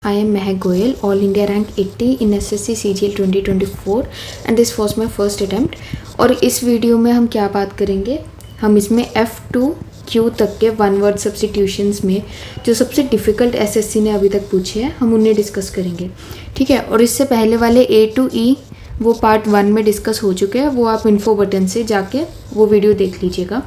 I am Mehak Goyal, All India Rank 80 in SSC CGL 2024 and this was my first attempt। और इस video में हम क्या बात करेंगे, हम इसमें F2 Q तक के वन वर्ड सब्स्टिट्यूशंस में जो सबसे डिफ़िकल्ट SSC ने अभी तक पूछे हैं हम उन्हें डिस्कस करेंगे, ठीक है। और इससे पहले वाले A to E वो पार्ट 1 में डिस्कस हो चुके हैं, वो आप इन्फो बटन से जाके वो वीडियो देख लीजिएगा।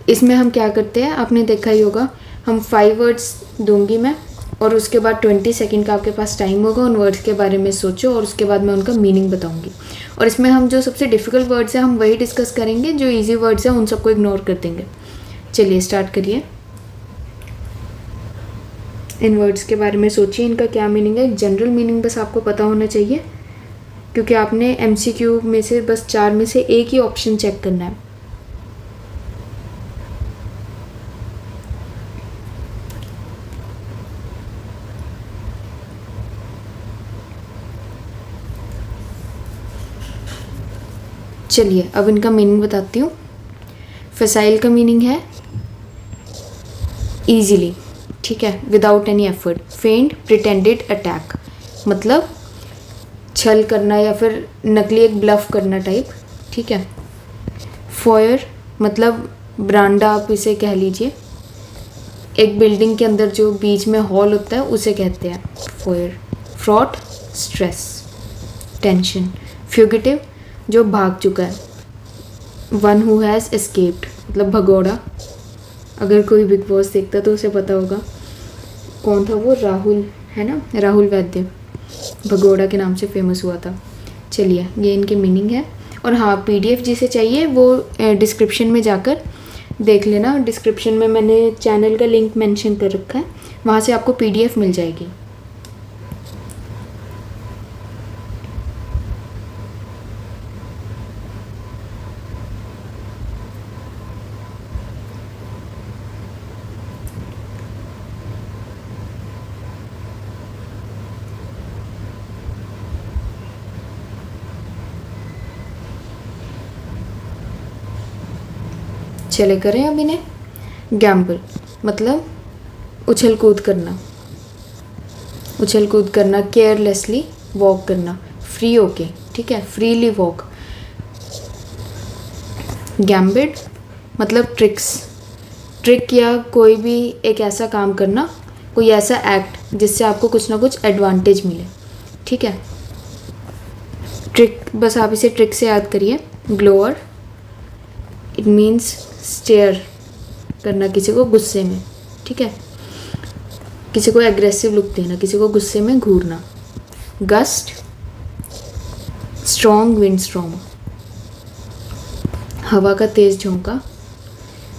इसमें हम क्या करते हैं, आपने देखा ही होगा, हम 5 वर्ड्स दूंगी मैं और उसके बाद 20 सेकंड का आपके पास टाइम होगा, उन वर्ड्स के बारे में सोचो और उसके बाद मैं उनका मीनिंग बताऊंगी। और इसमें हम जो सबसे डिफ़िकल्ट वर्ड्स हैं हम वही डिस्कस करेंगे, जो इजी वर्ड्स हैं उन सबको इग्नोर कर देंगे। चलिए स्टार्ट करिए। इन वर्ड्स के बारे में सोचिए, इनका क्या मीनिंग है। एक जनरल मीनिंग बस आपको पता होना चाहिए, क्योंकि आपने MCQ में से बस 4 में से एक ही ऑप्शन चेक करना है। चलिए अब इनका मीनिंग बताती हूँ। फसाइल का मीनिंग है ईजीली, ठीक है, without any effort. Fend pretended attack, मतलब छल करना या फिर नकली एक ब्लफ करना टाइप, ठीक है। फॉयर मतलब ब्रांडा आप इसे कह लीजिए, एक बिल्डिंग के अंदर जो बीच में हॉल होता है उसे कहते हैं foyer. Fraught stress, tension. Fugitive जो भाग चुका है। वन हु हैज़ एस्केप्ड मतलब भगोड़ा, अगर कोई बिग बॉस देखता तो उसे पता होगा कौन था वो, राहुल है ना, राहुल वैद्य भगोड़ा के नाम से फेमस हुआ था। चलिए ये इनके मीनिंग है। और हाँ, PDF जिसे चाहिए वो डिस्क्रिप्शन में जाकर देख लेना। डिस्क्रिप्शन में मैंने चैनल का लिंक मेंशन कर रखा है, वहाँ से आपको PDF मिल जाएगी। चले करें अब इन्हें। गैम्बल मतलब उछल कूद करना, उछल कूद करना। केयरलेसली वॉक करना, फ्री होके, ठीक है, फ्रीली वॉक। गैम्बिट मतलब ट्रिक्स, ट्रिक या कोई भी एक ऐसा काम करना, कोई ऐसा एक्ट जिससे आपको कुछ ना कुछ एडवांटेज मिले, ठीक है। ट्रिक बस आप इसे ट्रिक से याद करिए। ग्लोअर इट मीन्स स्टेयर करना किसी को गुस्से में, ठीक है, किसी को एग्रेसिव लुक देना, किसी को गुस्से में घूरना। गस्ट स्ट्रॉन्ग विंड स्टॉर्म, हवा का तेज झोंका,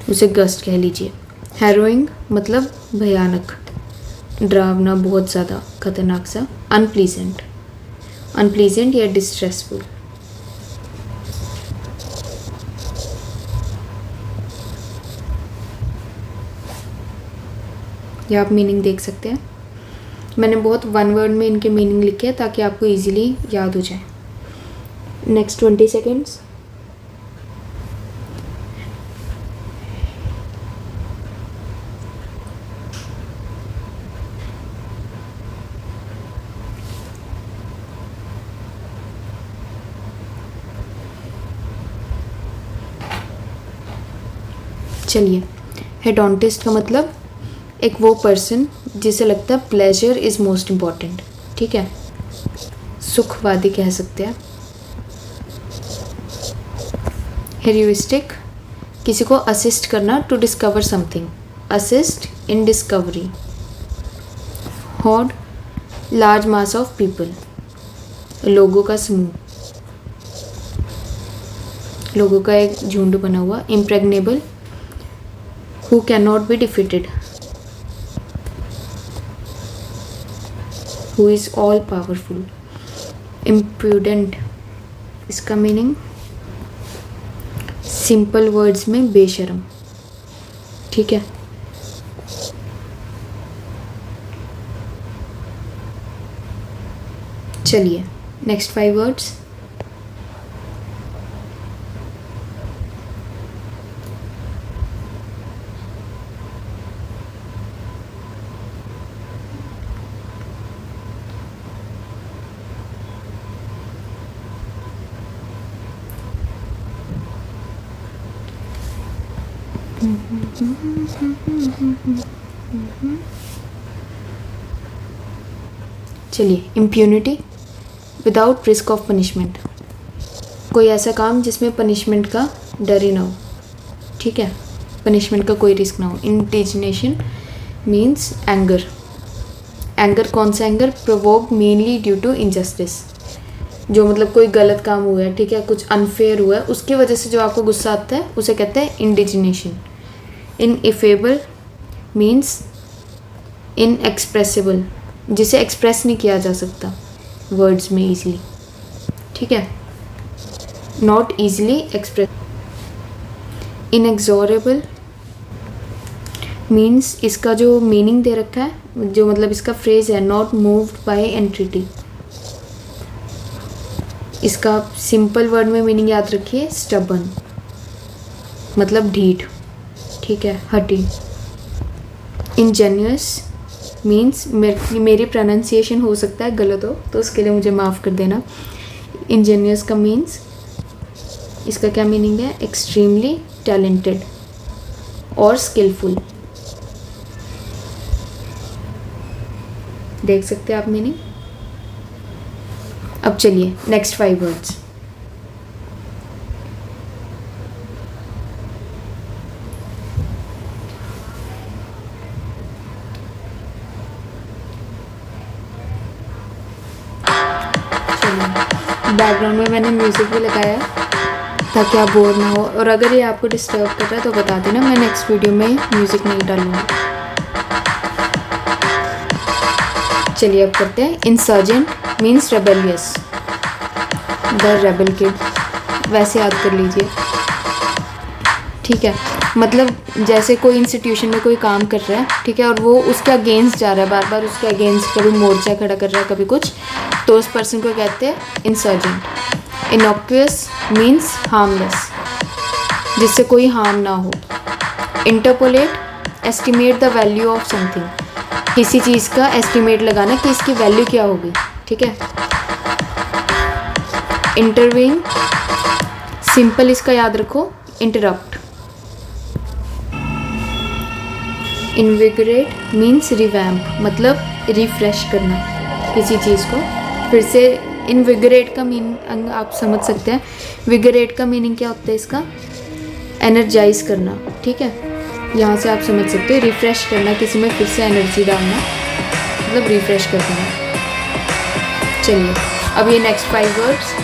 उसे गस्ट कह लीजिए। हैरोइंग मतलब भयानक, डरावना, बहुत ज़्यादा खतरनाक सा। अनप्लीजेंट, अनप्लीजेंट या डिस्ट्रेसफुल। ये आप मीनिंग देख सकते हैं। मैंने बहुत वन वर्ड में इनके मीनिंग लिखे हैं ताकि आपको इजीली याद हो जाए। Next 20 seconds. चलिए, हेडोनिस्ट का मतलब एक वो पर्सन जिसे लगता है प्लेजर इज़ मोस्ट इम्पॉर्टेंट, ठीक है, सुखवादी कह सकते हैं। हेरिस्टिक किसी को असिस्ट करना, to discover something, assist in discovery. Horde large mass of people, लोगों का समूह, लोगों का एक झुंड बना हुआ। Impregnable who can not be defeated, who is all powerful। impudent इसका मीनिंग सिंपल वर्ड्स में बेशरम, ठीक है। चलिए नेक्स्ट 5 वर्ड्स। चलिए, impunity, without risk of punishment, कोई ऐसा काम जिसमें पनिशमेंट का डर ही ना हो, ठीक है, पनिशमेंट का कोई रिस्क ना हो। इंडिग्नेशन मीन्स एंगर, एंगर कौन सा anger, provoked mainly due to injustice, जो मतलब कोई गलत काम हुआ है, ठीक है, कुछ अनफेयर हुआ है, उसकी वजह से जो आपको गुस्सा आता है उसे कहते हैं इंडिग्नेशन। इनएफेबल मीन्स इनएक्सप्रेसिबल, जिसे एक्सप्रेस नहीं किया जा सकता वर्ड्स में ईजिली, ठीक है, नॉट ईजिली एक्सप्रेस। इनएक्सोरेबल मीन्स, इसका जो मीनिंग दे रखा है, जो मतलब इसका फ्रेज है, नॉट मूव्ड बाय एंटिटी, इसका सिंपल वर्ड में मीनिंग याद रखिए, स्टबन मतलब ढीठ, ठीक है, हटी। इंजेन्युअस मीन्स, मेरी प्रोनाउंसिएशन हो सकता है गलत हो तो उसके लिए मुझे माफ़ कर देना। इंजेन्युअस का मीन्स, इसका क्या मीनिंग है, एक्सट्रीमली टैलेंटेड और स्किलफुल, देख सकते हैं आप मीनिंग। अब चलिए नेक्स्ट 5 वर्ड्स। बैकग्राउंड में मैंने म्यूज़िक भी लगाया है ताकि आप बोर ना हो, और अगर ये आपको डिस्टर्ब कर रहा है तो बता देना, मैं नेक्स्ट वीडियो में म्यूज़िक नहीं डालूँगी। चलिए अब करते हैं। Insurgent means rebellious, the rebel kid, वैसे याद कर लीजिए, ठीक है, मतलब जैसे कोई इंस्टीट्यूशन में कोई काम कर रहा है, ठीक है, और वो उसके अगेंस्ट जा रहा है, बार बार उसके अगेंस्ट कभी मोर्चा खड़ा कर रहा है, कभी कुछ, तो उस पर्सन को कहते हैं इंसर्जेंट। इनॉक्यूअस मीन्स हार्मलेस, जिससे कोई हार्म ना हो। Interpolate, estimate the value of something, किसी चीज़ का एस्टिमेट लगाना कि इसकी वैल्यू क्या होगी, ठीक है। इंटरवीन, सिंपल इसका याद रखो, इंटरप्ट। इनविगरेट मीन्स रिवैम्प, मतलब रिफ्रेश करना किसी चीज़ को फिर से। इनविगरेट का मीनिंग आप समझ सकते हैं, विगरेट का मीनिंग क्या होता है इसका, एनर्जाइज करना, ठीक है, यहाँ से आप समझ सकते हो, रिफ्रेश करना, किसी में फिर से एनर्जी डालना, मतलब रिफ्रेश कर देना। चलिए अब ये नेक्स्ट 5 वर्ड्स।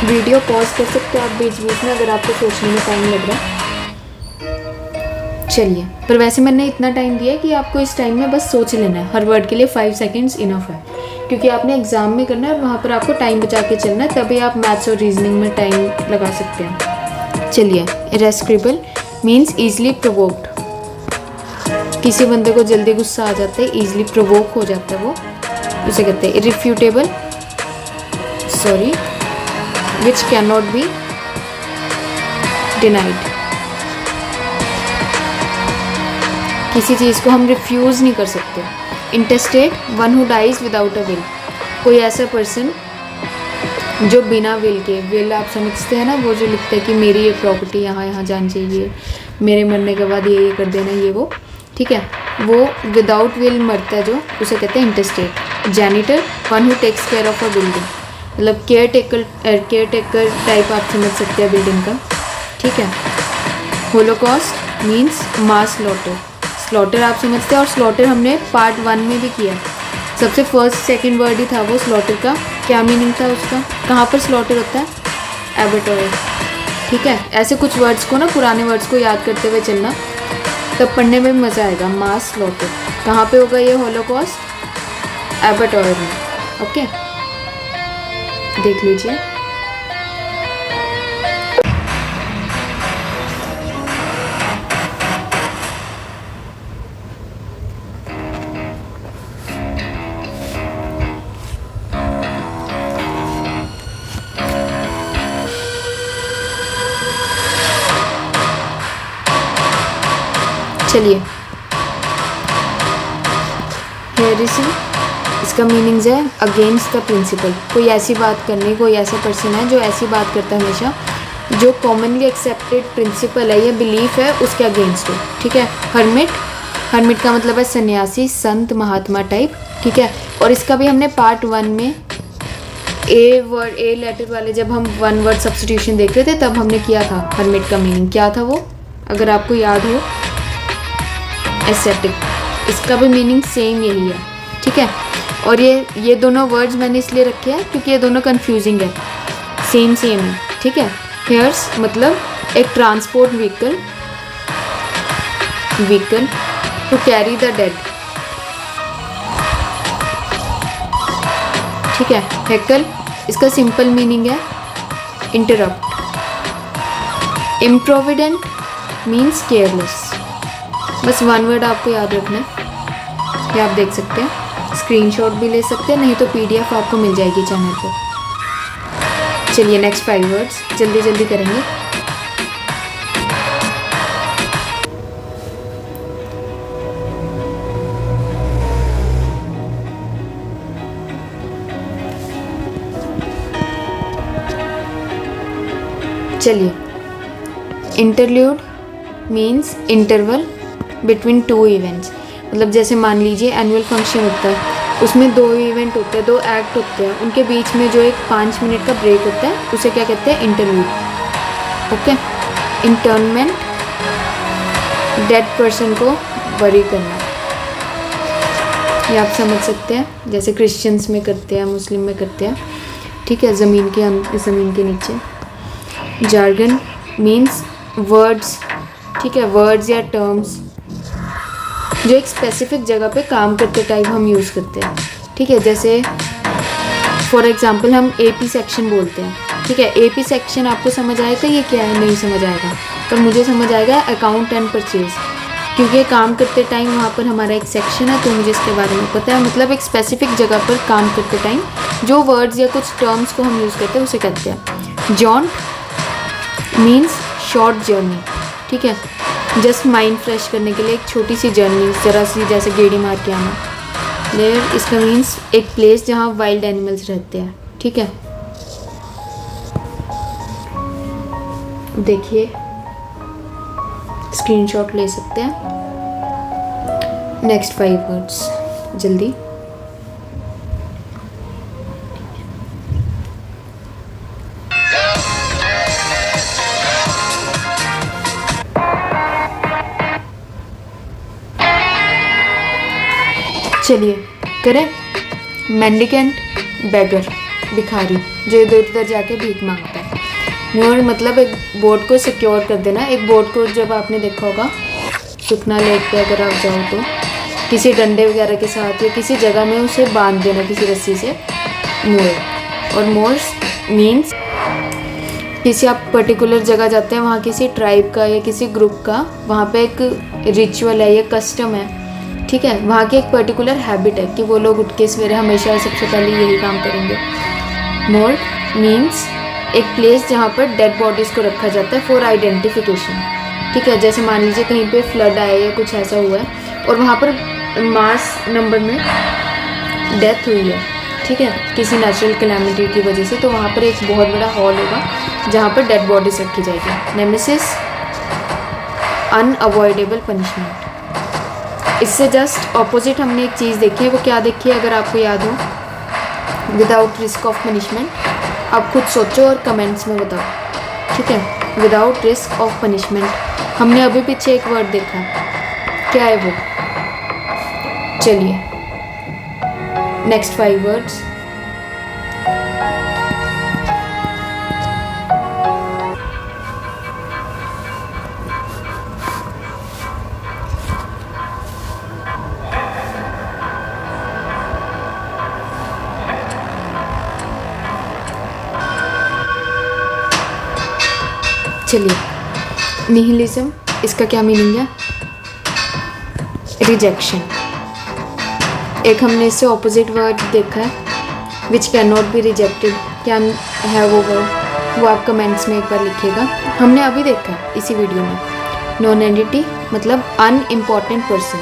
वीडियो पॉज कर सकते हो आप बीच बीच में अगर आपको सोचने में टाइम लग रहा है। चलिए, पर वैसे मैंने इतना टाइम दिया है कि आपको इस टाइम में बस सोच लेना है, हर वर्ड के लिए 5 सेकेंड्स इनफ है, क्योंकि आपने एग्ज़ाम में करना है और वहाँ पर आपको टाइम बचा के चलना है, तभी आप मैथ्स और रीजनिंग में टाइम लगा सकते हैं। चलिए, इरेस्क्रेबल मीन्स ईजिली प्रोवोक्ड, किसी बंदे को जल्दी गुस्सा आ जाता है, ईजिली प्रोवोक हो जाता है वो, उसे कहते हैं। Irrefutable, sorry, which cannot be denied, किसी चीज़ को हम रिफ्यूज़ नहीं कर सकते। Intestate, one who dies without a will, कोई ऐसा पर्सन जो बिना विल के, विल आप समझते हैं ना, वो जो लिखता है कि मेरी ये प्रॉपर्टी यहाँ यहाँ जानी चाहिए, मेरे मरने के बाद ये कर देना, ये वो, ठीक है, वो विदाउट विल मरता है जो, उसे कहते हैं intestate. Janitor, one who takes care of a building, मतलब केयर टेकर टाइप आप समझ सकते हैं बिल्डिंग का, ठीक है। Holocaust means mass slaughter, slaughter आप समझते हैं, और स्लॉटर हमने पार्ट 1 में भी किया, सबसे फर्स्ट सेकंड वर्ड ही था वो स्लॉटर का, क्या मीनिंग था उसका, कहाँ पर स्लॉटर होता है, एबेटोर, ठीक है। ऐसे कुछ वर्ड्स को ना, पुराने वर्ड्स को याद करते हुए चलना, तब पढ़ने में मज़ा आएगा। मास स्लॉटर कहाँ पे होगा ये होलोकॉस्ट, एबेटोर में, ओके, देख लीजिए। चलिए, हेरेसी इसका मीनिंग्स है अगेंस्ट द प्रिंसिपल। कोई ऐसी बात करनी, कोई ऐसा पर्सन है जो ऐसी बात करता है हमेशा जो कॉमनली एक्सेप्टेड प्रिंसिपल है या बिलीफ है उसके अगेंस्ट हो। ठीक है। हर्मिट, हर्मिट का मतलब है सन्यासी, संत, महात्मा टाइप। ठीक है। और इसका भी हमने पार्ट 1 में ए लेटर वाले जब हम 1 वर्ड सब्स्टिट्यूशन देख रहे थे तब हमने किया था। हर्मिट का मीनिंग क्या था वो, अगर आपको याद हो, एस्थेटिक। इसका भी मीनिंग सेम यही है। ठीक है। और ये दोनों वर्ड्स मैंने इसलिए रखे हैं क्योंकि ये दोनों कंफ्यूजिंग है, सेम है। ठीक है। हेयर्स मतलब एक transport vehicle to carry the dead. ठीक है। हेकल इसका सिंपल मीनिंग है इंटरप्ट। Improvident means careless. बस 1 वर्ड आपको याद रखना है। ये आप देख सकते हैं, स्क्रीनशॉट भी ले सकते हैं, नहीं तो PDF आपको मिल जाएगी चैनल पर। चलिए नेक्स्ट 5 वर्ड्स जल्दी जल्दी करेंगे। चलिए, interlude means interval between 2 events. मतलब जैसे मान लीजिए एनुअल फंक्शन होता है, उसमें 2 इवेंट होते हैं, 2 एक्ट होते हैं, उनके बीच में जो एक 5 मिनट का ब्रेक होता है उसे क्या कहते हैं, इंटरल्यूड। ओके। इंटर्नमेंट, डेड पर्सन को बरी करना। ये आप समझ सकते हैं, जैसे क्रिश्चियंस में करते हैं, मुस्लिम में करते हैं। ठीक है। ज़मीन के नीचे। Jargon means words. ठीक है। वर्ड्स या टर्म्स जो एक स्पेसिफिक जगह पे काम करते टाइम हम यूज़ करते हैं। ठीक है। जैसे फॉर एग्जांपल हम AP सेक्शन बोलते हैं। ठीक है। AP सेक्शन आपको समझ आएगा ये क्या है, नहीं समझ आएगा, पर मुझे समझ आएगा अकाउंट एंड परचेज, क्योंकि काम करते टाइम वहाँ पर हमारा एक सेक्शन है तो मुझे इसके बारे में पता है। मतलब एक स्पेसिफिक जगह पर काम करते टाइम जो वर्ड्स या कुछ टर्म्स को हम यूज़ करते हैं उसे कहते हैं। Joint means short journey. ठीक है। जस्ट माइंड फ्रेश करने के लिए एक छोटी सी जर्नी, ज़रा सी जैसे गेड़ी मार के आना। देयर इसका मीन्स एक प्लेस जहाँ वाइल्ड एनिमल्स रहते हैं। ठीक है। देखिए, स्क्रीनशॉट ले सकते हैं। नेक्स्ट 5 वर्ड्स जल्दी। चलिए करें। मेंडिकेंट, बेगर, भिखारी, जो इधर उधर जाके भीख मांगता है। मोर मतलब एक बोट को सिक्योर कर देना। एक बोट को जब आपने देखा होगा सुखना लेक पे अगर आप जाओ तो किसी डंडे वगैरह के साथ या किसी जगह में उसे बांध देना किसी रस्सी से, मोर। और मोर्स मीन्स किसी आप पर्टिकुलर जगह जाते हैं, वहाँ किसी ट्राइब का या किसी ग्रुप का वहाँ पे एक रिचुअल है या कस्टम है। ठीक है। वहाँ की एक पर्टिकुलर हैबिट है कि वो लोग उठ के सवेरे हमेशा सबसे पहले यही काम करेंगे। मोर्ग मीन्स एक प्लेस जहाँ पर डेड बॉडीज़ को रखा जाता है फॉर आइडेंटिफिकेशन। ठीक है। जैसे मान लीजिए कहीं पे फ्लड आया या कुछ ऐसा हुआ है और वहाँ पर मास नंबर में डेथ हुई है। ठीक है। किसी नेचुरल कैलेमिटी की वजह से, तो वहाँ पर एक बहुत बड़ा हॉल होगा जहाँ पर डेड बॉडीज रखी जाएगी। Nemesis, unavoidable punishment. इससे जस्ट ऑपोजिट हमने एक चीज़ देखी है। वो क्या देखी है अगर आपको याद हो, विदाउट रिस्क ऑफ पनिशमेंट। आप खुद सोचो और कमेंट्स में बताओ। ठीक है। Without risk of punishment. हमने अभी पीछे एक वर्ड देखा, क्या है वो? चलिए नेक्स्ट 5 वर्ड्स। चलिए, निहिलिज्म, इसका क्या मीनिंग है? रिजेक्शन। एक हमने इससे ऑपोजिट वर्ड देखा है, which can not be rejected. क्या है वो वर्ड? वो आप कमेंट्स में एक बार लिखिएगा। हमने अभी देखा है इसी वीडियो में। नॉन एंटिटी मतलब अनइम्पॉर्टेंट पर्सन।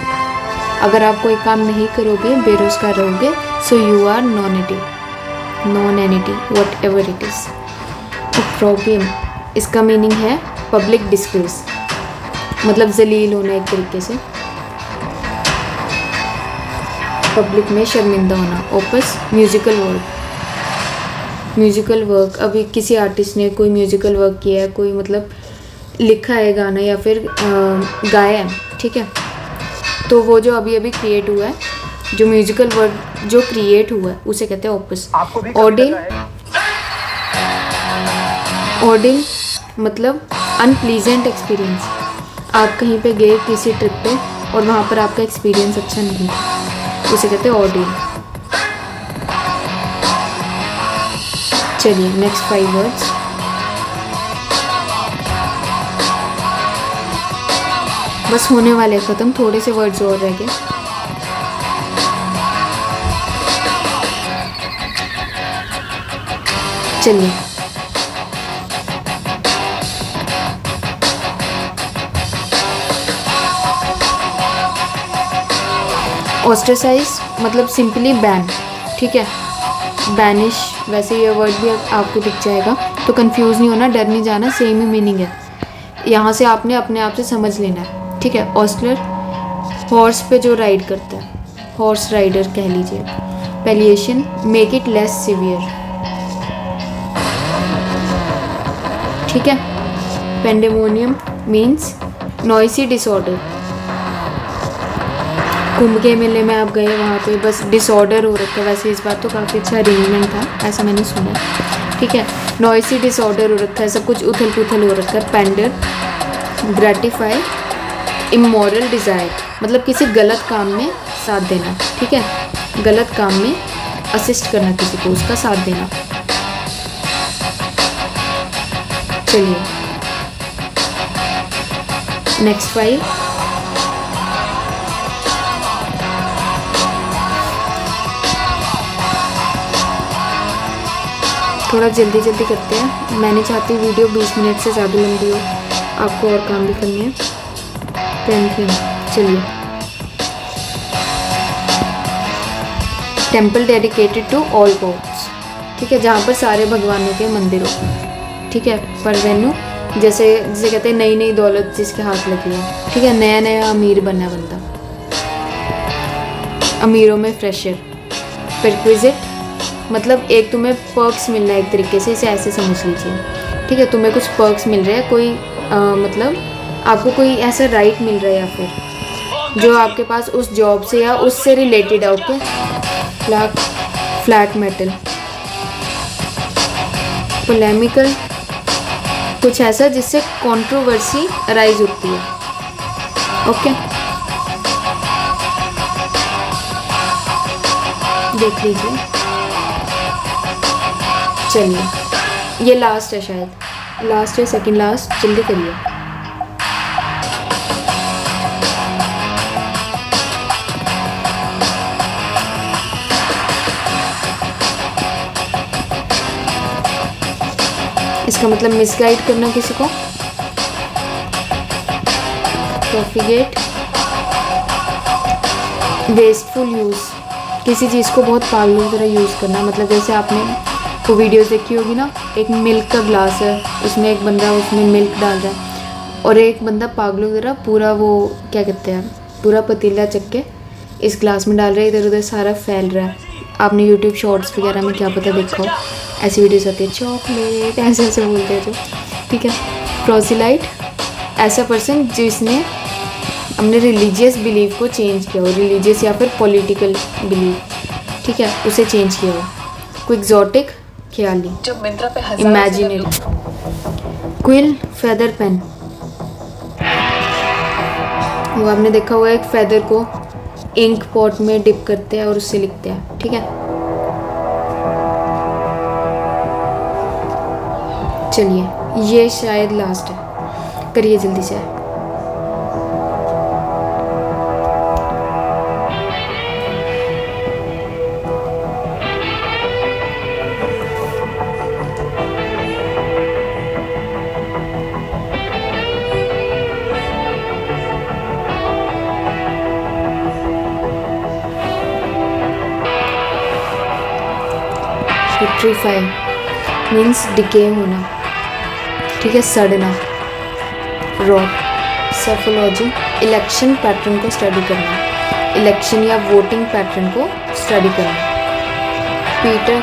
अगर आप कोई काम नहीं करोगे, बेरोजगार रहोगे, so you are non entity whatever it is. Opprobrium इसका मीनिंग है पब्लिक डिस्ग्रेस, मतलब जलील होना एक तरीके से, पब्लिक में शर्मिंदा होना। ओपस म्यूजिकल वर्क, अभी किसी आर्टिस्ट ने कोई म्यूजिकल वर्क किया है, कोई मतलब लिखा है गाना या फिर गाया है, ठीक है, तो वो जो अभी अभी क्रिएट हुआ है, जो म्यूजिकल वर्क जो क्रिएट हुआ है उसे कहते हैं ओपस। ऑडिल मतलब अनप्लीजेंट एक्सपीरियंस, आप कहीं पे गए किसी ट्रिप पे और वहाँ पर आपका एक्सपीरियंस अच्छा नहीं था, उसे कहते हैं ऑडिल। चलिए नेक्स्ट 5 वर्ड्स। बस होने वाले ख़त्म, थोड़े से वर्ड्स और रह गए। चलिए ऑस्ट्रेसाइज मतलब सिंपली बैन, ठीक है, बैनिश, वैसे ये वर्ड भी आपको दिख जाएगा, तो कंफ्यूज नहीं होना, डर नहीं जाना, सेम ही मीनिंग है, यहाँ से आपने अपने आप से समझ लेना है, ठीक है। ऑस्टलर हॉर्स पे जो राइड करता है, हॉर्स राइडर कह लीजिए। Palliation make it less severe, ठीक है। पेंडेमोनियम मीन्स नॉइसी डिसऑर्डर, कुंभ के मेले में आप गए, वहाँ पे बस डिसऑर्डर हो रखा है, वैसे इस बार तो काफ़ी अच्छा अरेंजमेंट था, ऐसा मैंने सुना, ठीक है। नॉइसी डिसऑर्डर हो रखा है, सब कुछ उथल पुथल हो रखा है। पेंडर ग्रेटिफाई इमोरल डिज़ायर, मतलब किसी गलत काम में साथ देना, ठीक है, गलत काम में असिस्ट करना किसी को, उसका साथ देना। चलिए नेक्स्ट 5। थोड़ा जल्दी करते हैं, मैं नहीं चाहती वीडियो 20 मिनट से ज़्यादा लंबी हो, आपको और काम भी करने हैं। चलिए temple dedicated to all gods, ठीक है, जहाँ पर सारे भगवानों के मंदिर हो, ठीक है। पर वेन्यू जैसे जिसे कहते हैं नई नई दौलत जिसके हाथ लगी है, ठीक है, नया नया अमीर बनना बंदा, अमीरों में फ्रेशर। प्रिक्विजिट मतलब एक तुम्हें पर्क्स मिलना है, एक तरीके से इसे ऐसे समझ लीजिए, ठीक है, तुम्हें कुछ पर्क्स मिल रहे हैं, कोई मतलब आपको कोई ऐसा राइट मिल रहा है या फिर जो आपके पास उस जॉब से या उससे रिलेटेड है, ओके। फ्लैट मेटल पोलेमिकल कुछ ऐसा जिससे कंट्रोवर्सी अराइज होती है, ओके, देख लीजिए। चलिए ये लास्ट है, शायद लास्ट है, सेकंड लास्ट, जल्दी करिए। इसका मतलब मिसगाइड करना किसी को। प्रोफिगेट वेस्टफुल यूज़, किसी चीज़ को बहुत पागलों की तरह यूज़ करना, मतलब जैसे आपने वो वीडियोस देखी होगी ना, एक मिल्क का ग्लास है, उसमें एक बंदा उसमें मिल्क डाल रहा है और एक बंदा पागलों की तरह पूरा वो क्या कहते हैं, पूरा पतीला चक के इस ग्लास में डाल रहा है, इधर उधर सारा फैल रहा है। आपने यूट्यूब शॉर्ट्स वगैरह में क्या पता देखा हो, ऐसी वीडियोस आती है, चॉकलेट ऐसे ऐसे बोलते हैं जो, ठीक है। प्रोसिलाइट ऐसा पर्सन जिसने अपने रिलीजियस बिलीव को चेंज किया हो, रिलीजियस या फिर पॉलिटिकल बिलीव, ठीक है, उसे चेंज किया हो। क्विक्सोटिक ख्याली, इमेजिनरी। क्विल फेदर पेन, वो आपने देखा हुआ है, एक फेदर को इंक पॉट में डिप करते हैं और उससे लिखते हैं, ठीक है। चलिए ये शायद लास्ट है, करिए जल्दी से। पुट्रीफाई मीन्स डिके होना, ठीक है, सड़ना। रॉट, सेफोलॉजी, इलेक्शन पैटर्न को स्टडी करना, इलेक्शन या वोटिंग पैटर्न को स्टडी करना। पीटर,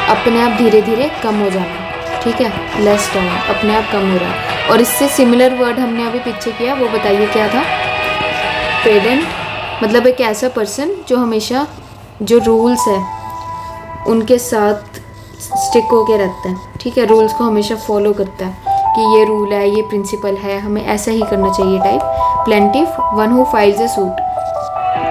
अपने आप धीरे धीरे कम हो जाना, ठीक है, लेस टाइम, अपने आप कम हो रहा है। और इससे सिमिलर वर्ड हमने अभी पीछे किया, वो बताइए क्या था? पेडेंट, मतलब एक ऐसा पर्सन जो हमेशा जो रूल्स है उनके साथ स्टिक होके रहता है, ठीक है, रूल्स को हमेशा फॉलो करता है कि ये रूल है, ये प्रिंसिपल है, हमें ऐसा ही करना चाहिए type. Plaintiff, one who files a suit,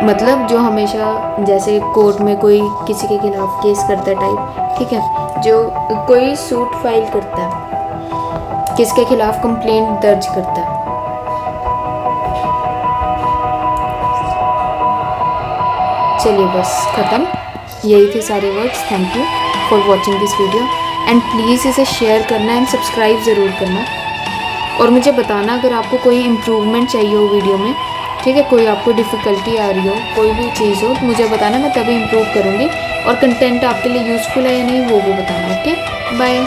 मतलब जो हमेशा जैसे कोर्ट में कोई किसी के खिलाफ केस करता है टाइप, ठीक है, जो कोई सूट फाइल करता है, किसके खिलाफ कंप्लेंट दर्ज करता है। चलिए बस ख़त्म, यही थे सारे words. Thank you for watching this video and please इसे शेयर करना एंड सब्सक्राइब ज़रूर करना। और मुझे बताना अगर आपको कोई इम्प्रूवमेंट चाहिए हो वीडियो में, ठीक है, कोई आपको डिफ़िकल्टी आ रही हो, कोई भी चीज़ हो, मुझे बताना, मैं तभी इम्प्रूव करूँगी। और कंटेंट आपके लिए यूज़फुल है या नहीं वो भी बताना। Okay, bye.